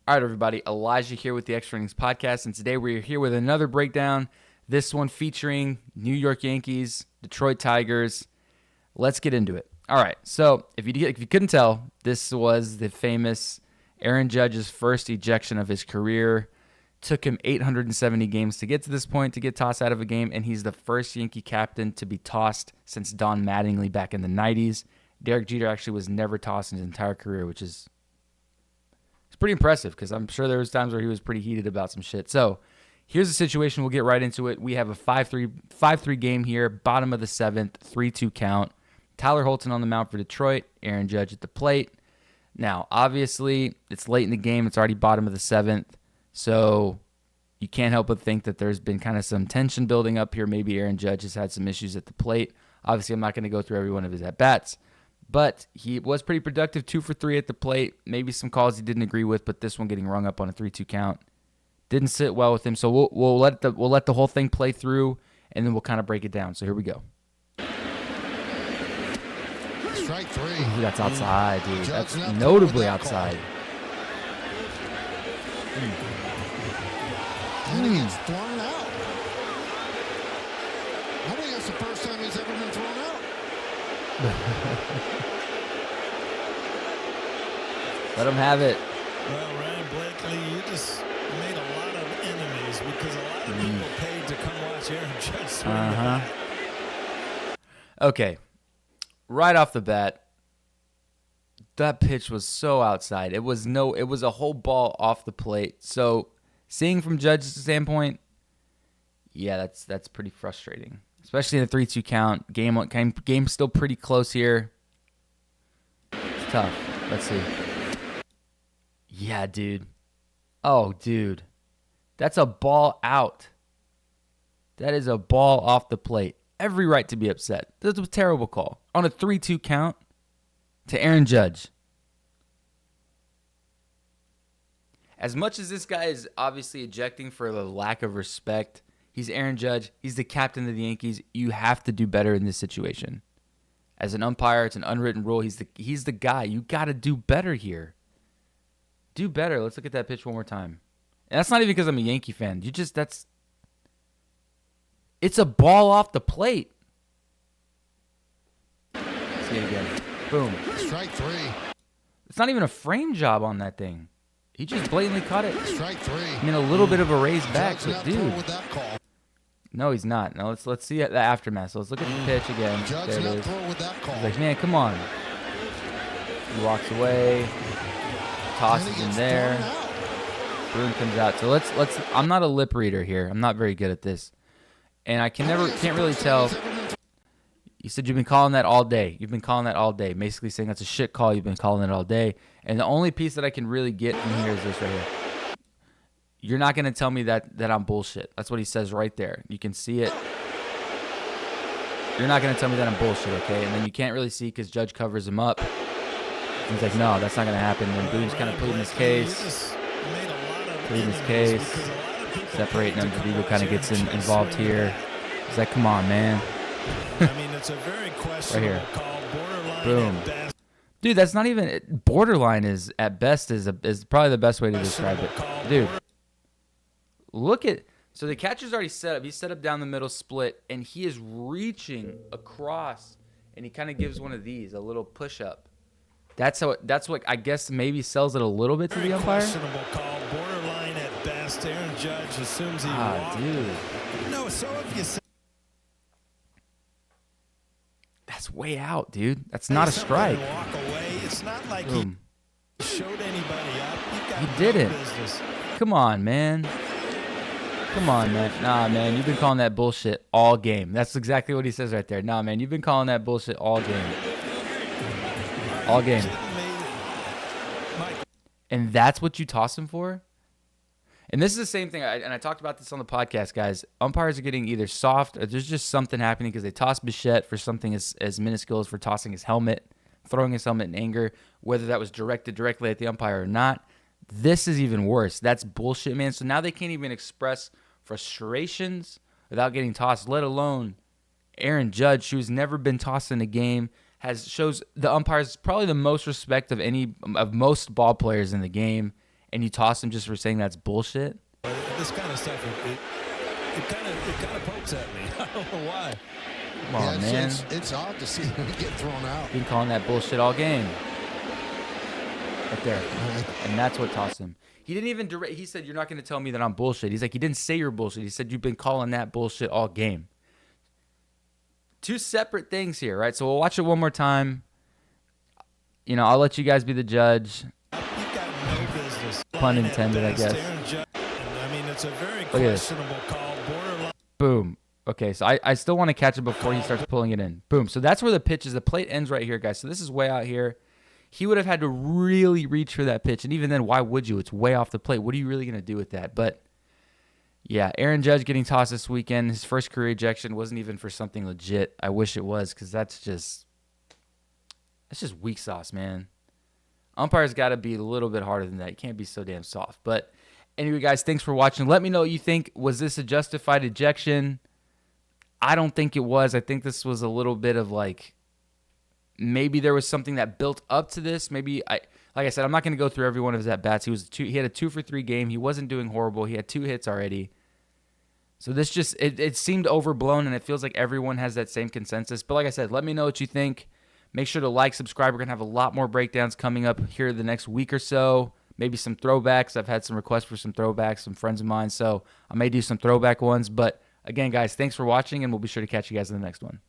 All right, everybody. Elijah here with the Extra Innings Podcast, and today we're here with another breakdown. This one featuring New York Yankees, Detroit Tigers. Let's get into it. All right. So if you couldn't tell, this was the famous Aaron Judge's first ejection of his career. Took him 870 games to get to this point, to get tossed out of a game, and he's the first Yankee captain to be tossed since Don Mattingly back in the 90s. Derek Jeter actually was never tossed in his entire career, which is it's pretty impressive because I'm sure there was times where he was pretty heated about some shit. So here's the situation. We'll get right into it. We have a 5-3 game here, bottom of the seventh, 3-2 count. Tyler Holton on the mound for Detroit, Aaron Judge at the plate. Now, obviously, it's late in the game. It's already bottom of the seventh. So you can't help but think that there's been kind of some tension building up here. Maybe Aaron Judge has had some issues at the plate. Obviously, I'm not going to go through every one of his at-bats. But he was pretty productive, 2 for 3 at the plate. Maybe some calls he didn't agree with, but this one getting rung up on a 3-2 count didn't sit well with him. So we'll let the whole thing play through, and then we'll kind of break it down. So here we go. Strike three. Ooh, that's outside, dude. That's notably outside. And he gets thrown out. I think that's the first time he's ever been thrown out. Let him have it. Well, Ryan Blakely, you just made a lot of enemies because a lot of people paid to come watch Aaron Judge swing the bat. Okay. Right off the bat, that pitch was so outside. It was a whole ball off the plate. So seeing from Judge's standpoint, yeah, that's pretty frustrating. Especially in a 3-2 count. Game's still pretty close here. It's tough. Let's see. Yeah, dude. Oh, dude. That's a ball out. That is a ball off the plate. Every right to be upset. This was a terrible call. On a 3-2 count to Aaron Judge. As much as this guy is obviously ejecting for the lack of respect, he's Aaron Judge. He's the captain of the Yankees. You have to do better in this situation. As an umpire, it's an unwritten rule. He's the guy. You got to do better here. Do better. Let's look at that pitch one more time. And that's not even because I'm a Yankee fan. It's a ball off the plate. See it again. Boom. Strike three. It's not even a frame job on that thing. He just blatantly caught it. Strike three. I mean, a little bit of a raised back, Judge but not through dude. with that call. No, he's not. No, let's see the aftermath. So let's look at the pitch again. Judge There it not is. through with that call. He's like, man, come on. He walks away. Tosses in there. Boom comes out. So let's. I'm not a lip reader here. I'm not very good at this, and I can't really tell. You said you've been calling that all day. You've been calling that all day. Basically saying that's a shit call. You've been calling it all day. And the only piece that I can really get from here is this right here. You're not going to tell me that I'm bullshit. That's what he says right there. You can see it. You're not going to tell me that I'm bullshit, okay? And then you can't really see because Judge covers him up. He's like, no, that's not going to happen. And Boone's kind of pleading his case. Separating them. Vigo kind of gets involved here. He's like, come on, man. I mean, it's a very questionable Right here. call. Borderline Boom. at best. Dude, that's not even borderline. Is at best is probably the best way to describe it. Dude, look at. So the catcher's already set up. He's set up down the middle split, and he is reaching across, and he kind of gives one of these, a little push up. That's what I guess maybe sells it a little bit to the umpire. Questionable call. Borderline at best. Aaron Judge assumes he walked. Dude. No, so if you say That's way out, dude. That's not a strike. something and walk away, it's not like Boom. he showed anybody up. You've got He didn't. no business. Come on, man. Come on, man. Nah, man. You've been calling that bullshit all game. That's exactly what he says right there. Nah, man. You've been calling that bullshit all game. All game. And that's what you toss him for? And this is the same thing, and I talked about this on the podcast, guys. Umpires are getting either soft or there's just something happening because they tossed Bichette for something as minuscule as for tossing his helmet, throwing his helmet in anger, whether that was directed directly at the umpire or not. This is even worse. That's bullshit, man. So now they can't even express frustrations without getting tossed, let alone Aaron Judge, who's never been tossed in a game, shows the umpires probably the most respect of most ball players in the game. and you toss him just for saying that's bullshit. This kind of stuff, it kind of pokes at me. I don't know why. Come on, man. It's odd to see him get thrown out. Been calling that bullshit all game. Right there. And that's what tossed him. He didn't even he said, you're not going to tell me that I'm bullshit. He's like, he didn't say you're bullshit. He said, you've been calling that bullshit all game. Two separate things here, right? So we'll watch it one more time. You know, I'll let you guys be the judge. You've got no business. Pun intended, I guess. I mean, it's a very questionable call. Borderline. Boom. Okay, so I still want to catch it before he starts pulling it in. Boom. So that's where the pitch is. The plate ends right here, guys. So this is way out here. He would have had to really reach for that pitch. And even then, why would you? It's way off the plate. What are you really going to do with that? But, yeah, Aaron Judge getting tossed this weekend. His first career ejection wasn't even for something legit. I wish it was, because that's just weak sauce, man. Umpires got to be a little bit harder than that. You can't be so damn soft. But anyway, guys, thanks for watching. Let me know what you think. Was this a justified ejection? I don't think it was. I think this was a little bit of like, maybe there was something that built up to this. Maybe like I said, I'm not going to go through every one of his at bats. He had a 2-for-3 game. He wasn't doing horrible. He had 2 hits already. So this just it seemed overblown, and it feels like everyone has that same consensus. But like I said, let me know what you think. Make sure to like, subscribe. We're gonna have a lot more breakdowns coming up here the next week or so. Maybe some throwbacks. I've had some requests for some throwbacks, some friends of mine. So I may do some throwback ones. But again, guys, thanks for watching, and we'll be sure to catch you guys in the next one.